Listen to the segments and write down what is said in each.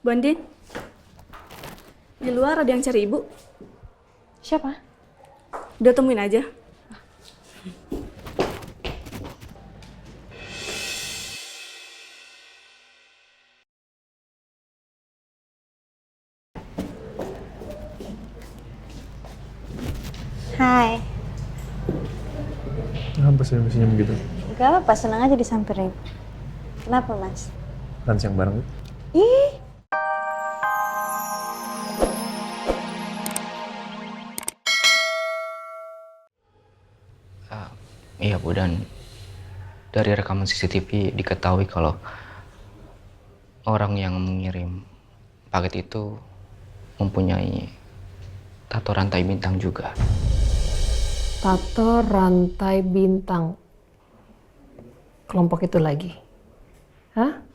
Bu Andin, di luar ada yang cari ibu. Siapa? Udah temuin aja. Hai. Kenapa senyum-senyum gitu? Gak apa-apa, senang aja disamperin. Kenapa, Mas? Kan siang bareng tuh? Ih, Iya Bu, dan dari rekaman CCTV diketahui kalau orang yang mengirim paket itu mempunyai tato rantai bintang juga. Tato rantai bintang. Kelompok itu lagi. Hah?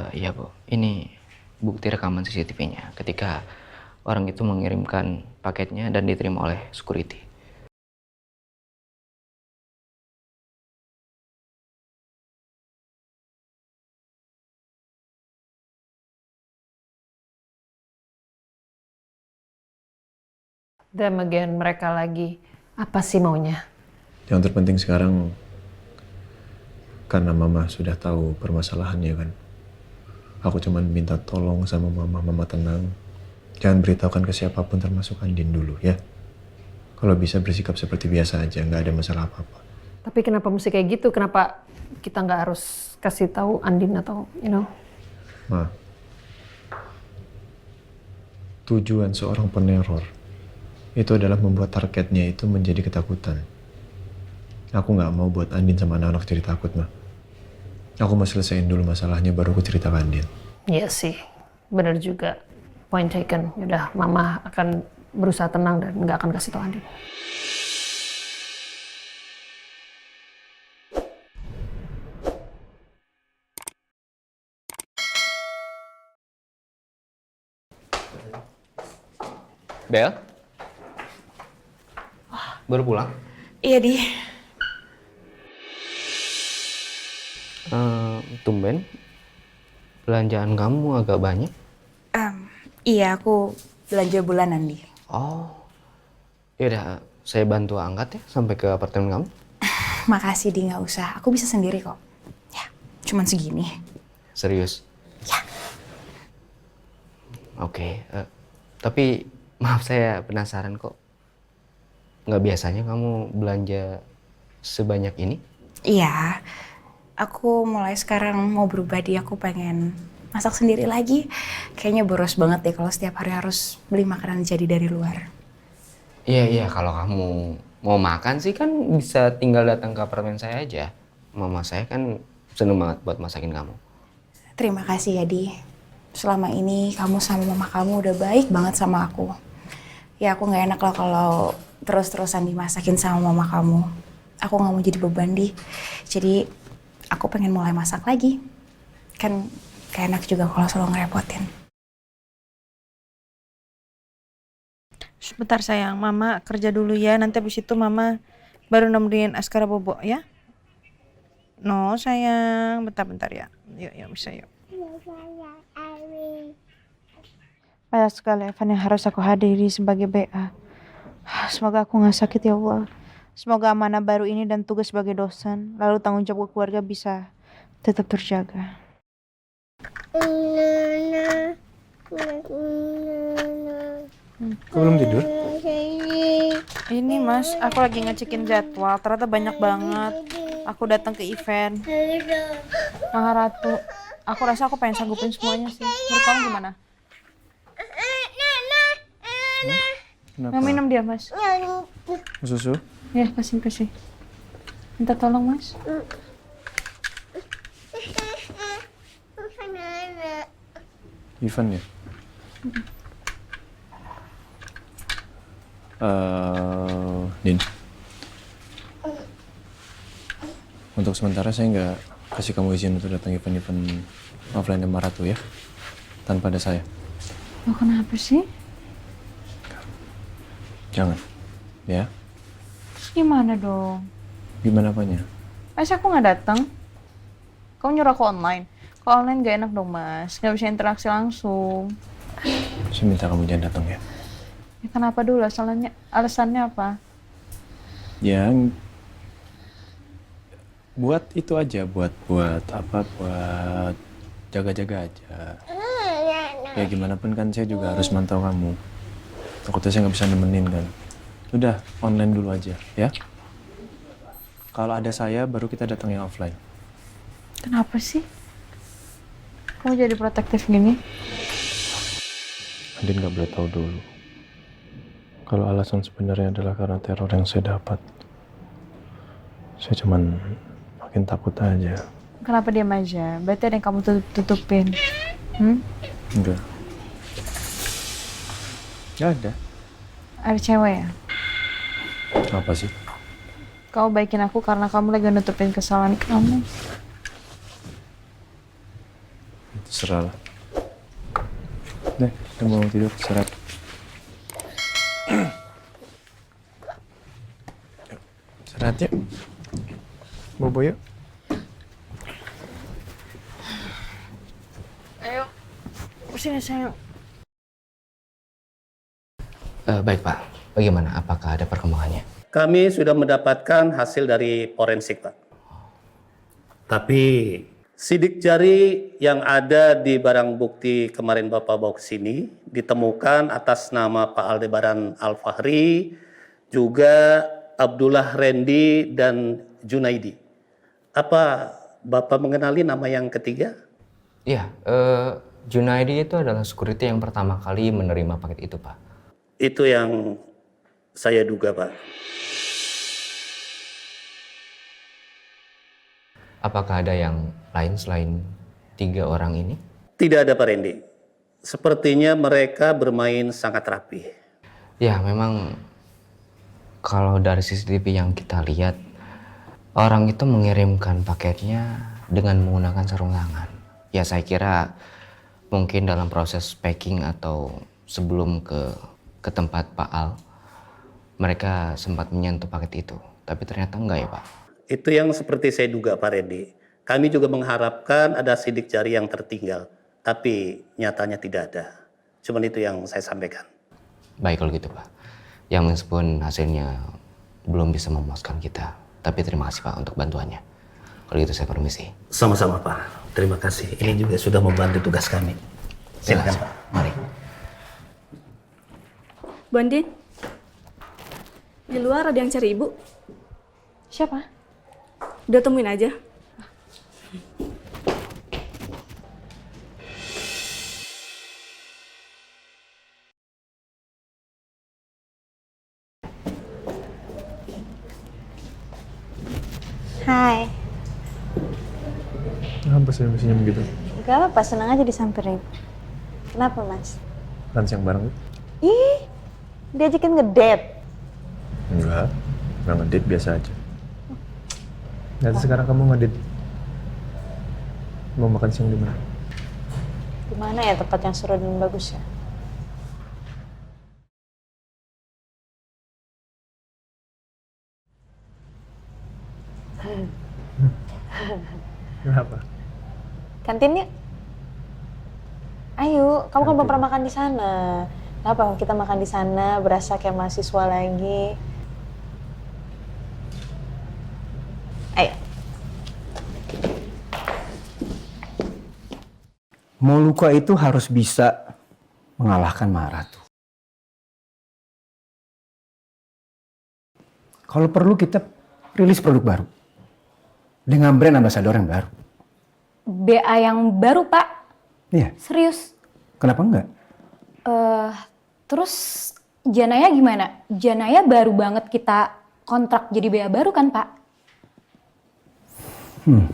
Iya Bu, ini bukti rekaman CCTV-nya ketika orang itu mengirimkan paketnya dan diterima oleh security. Them again, mereka lagi. Apa sih maunya? Yang terpenting sekarang, karena mama sudah tahu permasalahannya kan. Aku cuman minta tolong sama mama, mama tenang. Jangan beritahukan ke siapapun termasuk Andin dulu ya. Kalau bisa bersikap seperti biasa aja, nggak ada masalah apa-apa. Tapi kenapa mesti kayak gitu? Kenapa kita nggak harus kasih tahu Andin atau, Ma, tujuan seorang peneror itu adalah membuat targetnya itu menjadi ketakutan. Aku nggak mau buat Andin sama anak-anak jadi takut, Ma. Aku mau selesaiin dulu masalahnya, baru aku cerita ke Andin. Iya sih, bener juga. Point taken. Yaudah, Mama akan berusaha tenang dan nggak akan kasih tahu Andin. Bel? Baru pulang? iya di. Tumben, belanjaan kamu agak banyak. Iya, aku belanja bulanan di. Oh, yaudah saya bantu angkat ya sampai ke apartemen kamu. Makasih di, nggak usah. Aku bisa sendiri kok. Ya, cuman segini. Serius? Ya. Oke, tapi maaf saya penasaran kok. Nggak biasanya kamu belanja sebanyak ini? Iya, aku mulai sekarang mau berubah di. Aku pengen masak sendiri lagi. Kayaknya boros banget deh kalau setiap hari harus beli makanan jadi dari luar. Iya, kalau kamu mau makan sih kan bisa tinggal datang ke apartemen saya aja. Mama saya kan seneng banget buat masakin kamu. Terima kasih ya di. Selama ini kamu sama mama kamu udah baik banget sama aku. Ya aku nggak enak lah kalau terus-terusan dimasakin sama mama kamu. Aku nggak mau jadi beban di. Jadi aku pengen mulai masak lagi. Kan gak enak juga kalau selalu ngerepotin. Sebentar sayang, Mama kerja dulu ya. Nanti habis itu Mama baru nemenin Askara bobo ya. No sayang, bentar-bentar ya. Yuk bisa yuk. Banyak sekali event yang harus aku hadiri sebagai BA. Semoga aku gak sakit ya Allah. Semoga amanah baru ini dan tugas sebagai dosen, lalu tanggung jawab keluarga bisa tetap terjaga. Kok belum tidur? Ini Mas, aku lagi ngecekin jadwal. Ternyata banyak banget. Aku datang ke event. Maharatu, aku rasa aku pengen sanggupin semuanya sih. Menurut kamu gimana? Kenapa? Mau minum dia, Mas? Susu? Ya, kasih. Minta tolong, Mas. Ivan ya? Din. Untuk sementara saya nggak kasih kamu izin untuk datang event-event offline Maratu ya. Tanpa ada saya. Oh, kenapa sih? Jangan. Ya? Gimana dong? Gimana apanya? Masa aku nggak datang? Kamu nyuruh aku online. Kalau online gak enak dong mas, gak bisa interaksi langsung. Saya minta kamu jangan datang ya. Ya, kenapa dulu? Alasannya apa? Ya, buat itu aja, buat apa? Buat jaga-jaga aja. Ya gimana pun kan saya juga harus mantau kamu. Takutnya saya nggak bisa nemenin kan. Udah, online dulu aja ya. Kalau ada saya, baru kita datang yang offline. Kenapa sih? Kamu jadi protektif gini? Andin nggak boleh tahu dulu. Kalau alasan sebenarnya adalah karena teror yang saya dapat. Saya cuman makin takut aja. Kenapa diam aja? Berarti ada yang kamu tutupin. Enggak. Nggak ada. Ada cewek ya? Apa sih? Kamu baikin aku karena kamu lagi nutupin kesalahan kamu. Terserah lah. Deh, kita mau tidur, istirahat. Yuk, istirahat yuk. Bobo yuk. Ayo, sini sayang. Baik Pak, bagaimana? Apakah ada perkembangannya? Kami sudah mendapatkan hasil dari forensik, Pak. Tapi sidik jari yang ada di barang bukti kemarin Bapak bawa ke sini ditemukan atas nama Pak Aldebaran Al-Fahri, juga Abdullah Rendi dan Junaidi. Apa Bapak mengenali nama yang ketiga? Iya, Junaidi itu adalah security yang pertama kali menerima paket itu Pak. Itu yang saya duga, Pak. Apakah ada yang lain selain 3 orang ini? Tidak ada, Pak Rendi. Sepertinya mereka bermain sangat rapi. Ya, memang kalau dari CCTV yang kita lihat, orang itu mengirimkan paketnya dengan menggunakan sarung tangan. Ya, saya kira mungkin dalam proses packing atau sebelum ke tempat Pak Al, mereka sempat menyentuh paket itu. Tapi ternyata enggak ya, Pak? Itu yang seperti saya duga, Pak Rendi. Kami juga mengharapkan ada sidik jari yang tertinggal, tapi nyatanya tidak ada. Cuman itu yang saya sampaikan. Baik kalau gitu, Pak. Ya meskipun hasilnya belum bisa memuaskan kita, tapi terima kasih Pak untuk bantuannya. Kalau gitu saya permisi. Sama-sama, Pak. Terima kasih. Ini juga sudah membantu tugas kami. Silakan, Pak. Mari. Bu Andin, di luar ada yang cari ibu. Siapa? Udah temuin aja. Hai. Kenapa senyum-senyum gitu? Gak apa-apa, senang aja disamperin. Kenapa mas? Kan siang bareng? Ih, diajakin ngedate. Enggak ngedate, biasa aja. Nanti sekarang kamu ngedate. Mau makan siang di mana? Di mana ya tempat yang seru dan bagus ya? Kenapa? Kantin yuk. Ayo, kamu kan belum pernah makan di sana. Kenapa kita makan di sana berasa kayak mahasiswa lagi? Ayo. Moluka itu harus bisa mengalahkan Maharatu. Kalau perlu kita rilis produk baru dengan brand ambassador yang baru. BA yang baru, Pak? Iya. Serius? Kenapa enggak? Terus Janaya gimana? Janaya baru banget kita kontrak jadi BA baru kan, Pak?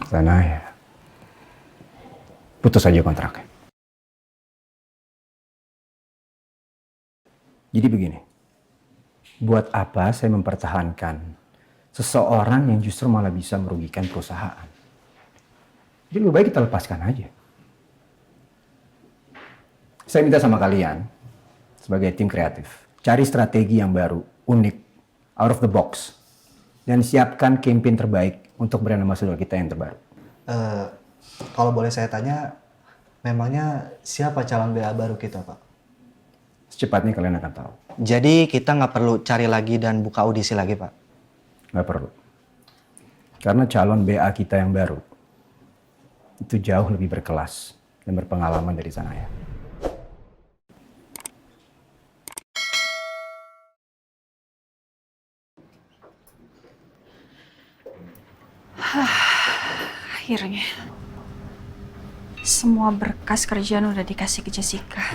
Sana ya. Putus aja kontraknya. Jadi begini, buat apa saya mempertahankan seseorang yang justru malah bisa merugikan perusahaan? Jadi lebih baik kita lepaskan aja. Saya minta sama kalian, sebagai tim kreatif, cari strategi yang baru, unik, out of the box, dan siapkan campaign terbaik untuk brand ambassador kita yang terbaru. Kalau boleh saya tanya, memangnya siapa calon BA baru kita, Pak? Secepatnya kalian akan tahu. Jadi kita nggak perlu cari lagi dan buka audisi lagi, Pak? Nggak perlu. Karena calon BA kita yang baru itu jauh lebih berkelas dan berpengalaman dari Zanaya. Akhirnya semua berkas kerjaan udah dikasih ke Jessica.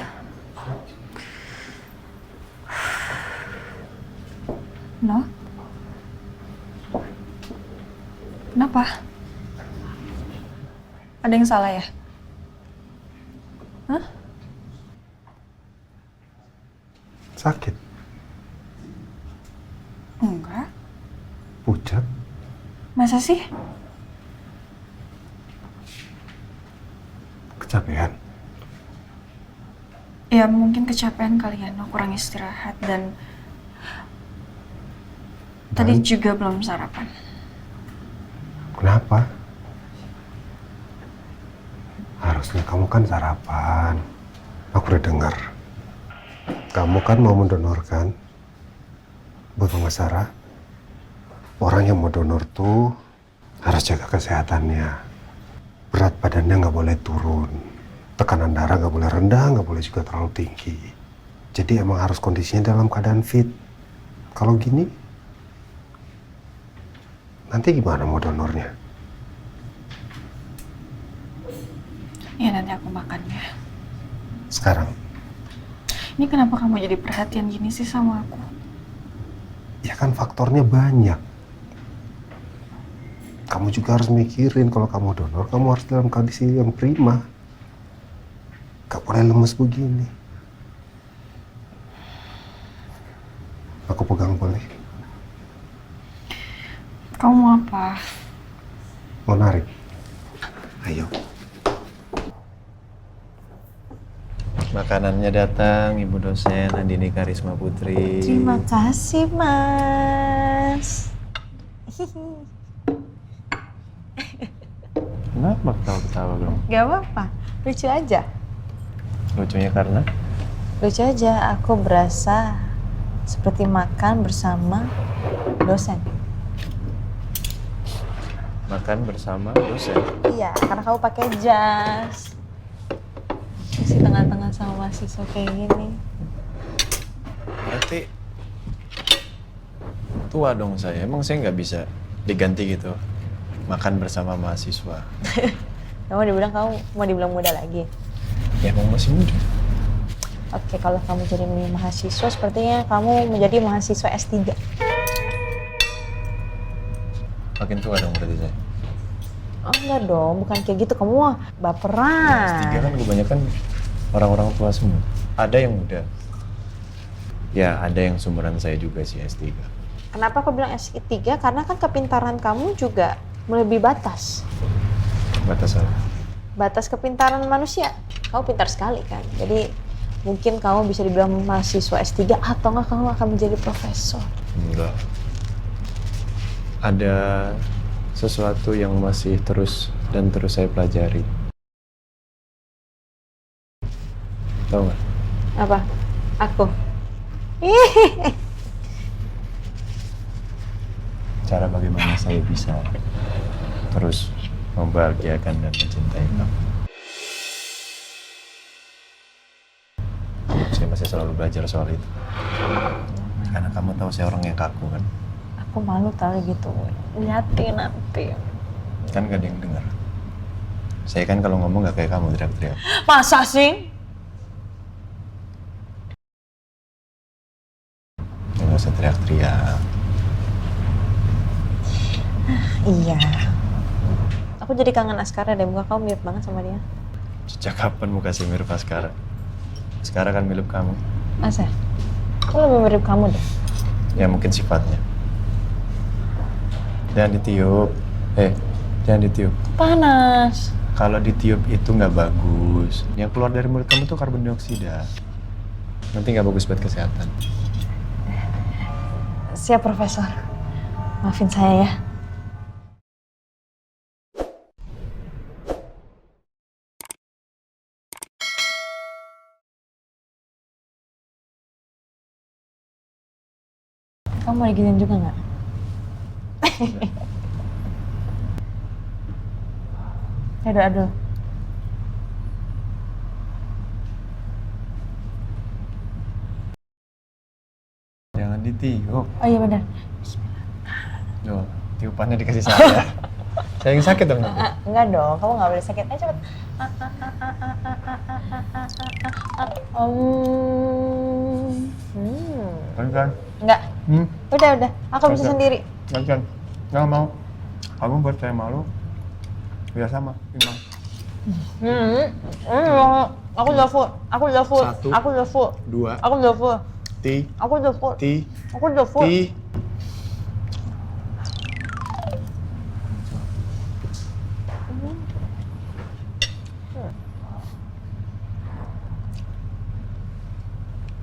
No? Kenapa? Ada yang salah ya? Hah? Sakit? Enggak. Pucat? Masa sih? Kecapean? Ya mungkin kecapean kali ya, no, kurang istirahat dan tadi juga belum sarapan. Kenapa? Harusnya kamu kan sarapan. Aku udah dengar. Kamu kan mau mendonorkan buat Mama Sarah. Orang yang mau donor tuh harus jaga kesehatannya. Berat badannya nggak boleh turun. Tekanan darah nggak boleh rendah, nggak boleh juga terlalu tinggi. Jadi emang harus kondisinya dalam keadaan fit. Kalau gini, nanti gimana mau donornya? Ya nanti aku makannya. Sekarang? Ini kenapa kamu jadi perhatian gini sih sama aku? Ya kan faktornya banyak. Kamu juga harus mikirin kalau kamu donor, kamu harus dalam kondisi yang prima. Gak boleh lemes begini. Aku pegang boleh? Kamu mau apa? Mau narik? Ayo. Makanannya datang, Ibu dosen Andini Karisma Putri. Terima kasih, Mas. Kenapa ketawa-ketawa dong? Gak apa-apa, lucu aja. Lucunya karena? Lucu aja, aku berasa seperti makan bersama dosen. Makan bersama dosen? Iya, karena kamu pakai jas. Di tengah-tengah sama mahasiswa kayak gini. Berarti tua dong saya. Emang saya nggak bisa diganti gitu? Makan bersama mahasiswa. Kamu mau dibilang muda lagi? Ya emang masih muda. Oke, kalau kamu jadi mahasiswa, sepertinya kamu menjadi mahasiswa S3. Makin tua dong berarti saya. Oh enggak dong, bukan kayak gitu. Kamu mah baperan. S3 kan kebanyakan orang-orang tua semua. Ada yang muda. Ya ada yang seumuran saya juga sih S3. Kenapa aku bilang S3? Karena kan kepintaran kamu juga melebihi batas. Batas apa? Batas kepintaran manusia. Kamu pintar sekali kan. Jadi mungkin kamu bisa dibilang mahasiswa S3 atau enggak kamu akan menjadi profesor. Enggak. Ada sesuatu yang masih terus saya pelajari. Tahu nggak? Apa? Aku. Cara bagaimana saya bisa terus membahagiakan dan mencintai kamu. Saya masih selalu belajar soal itu. Karena kamu tahu saya orang yang kaku kan. Aku malu tahu gitu. Lihatin nanti. Kan gak ada yang dengar. Saya kan kalau ngomong gak kayak kamu teriak-teriak. Masa sih? Ya, gak usah teriak-teriak. Iya. Aku jadi kangen Askara deh, muka kamu mirip banget sama dia. Sejak kapan muka saya mirip Askara? Askara kan mirip kamu. Masa? Aku lebih mirip kamu deh. Ya mungkin sifatnya. Jangan ditiup. Jangan ditiup. Panas. Kalau ditiup itu nggak bagus. Yang keluar dari mulut kamu tuh karbon dioksida. Nanti nggak bagus buat kesehatan. Siap, Profesor. Maafin saya ya. Kamu mau digituin juga nggak? Aduh. Jangan ditiup. Oh iya benar. Loh, tiupannya dikasih saya. Saya yang sakit dong nanti. Enggak dong, kamu nggak boleh sakit. Ayo cepet. Pelan-pelan. Enggak. Udah. Aku bisa Pelan-pelan. sendiri. Pelan-pelan. Nggak mau. Kamu buat saya malu. Ya sama, Imam. Aku udah full. Satu. Aku udah full. 2. Aku udah full. Ti. Aku udah full. Ti. Aku udah full. Ti.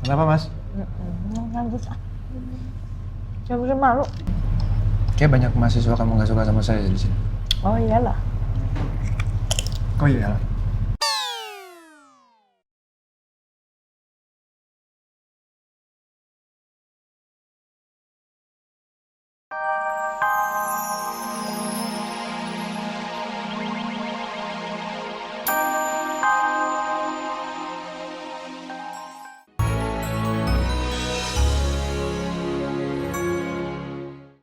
Kenapa, Mas? Lanjut. Jangan bikin malu. Kayak banyak mahasiswa kamu nggak suka sama saya di sini. Oh iyalah. Oh iya.